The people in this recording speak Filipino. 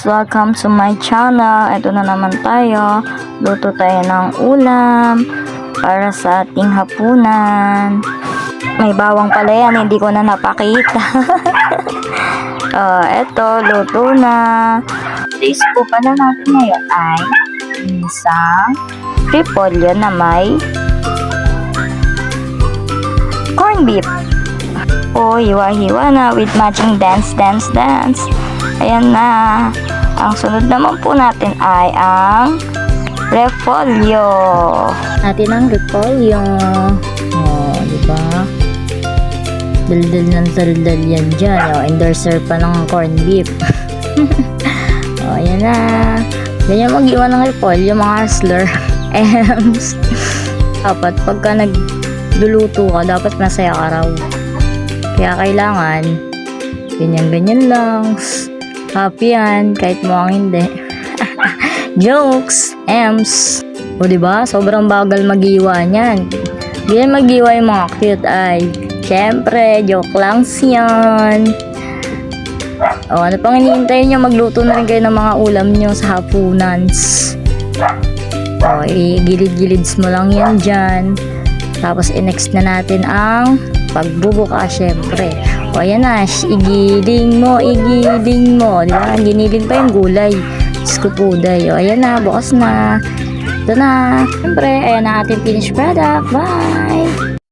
Welcome to my channel. Ito na naman tayo. Luto tayo ng ulam para sa ating hapunan. May bawang pala yan, hindi ko na napakita. Ito, luto na. Today's po pala natin ngayon ay isang repolyo na may corned beef. Hiwa-hiwa na with matching dance. Ayan na. Ang sunod naman po natin ay ang repolyo. Natin ang repolyo. Diba? Daldal ng daldal yan dyan. Endorser pa ng corned beef. Ayan na. Ganyan mag-iwan ng repolyo, mga hustler. Dapat pagka nagluluto ka, dapat masaya ka raw. Kaya kailangan ganyan lang. Happy yan, kahit mo ang hindi. Jokes, ems. Diba? Sobrang bagal mag-iwa niyan. Hindi yan mag-iwa yung mga cute ay. Syempre, joke lang yan. Ano pang hinihintay nyo? Magluto na rin kayo ng mga ulam nyo sa hapunans. Gilid-gilids mo lang yan dyan. Tapos i-next na natin ang pagbubuka, syempre. Ayan na, igiling mo. Diba? Ginilin pa yung gulay. Skupuday. Ayan na, bukas na. Ito na. Syempre, ayan na ating finished product. Bye!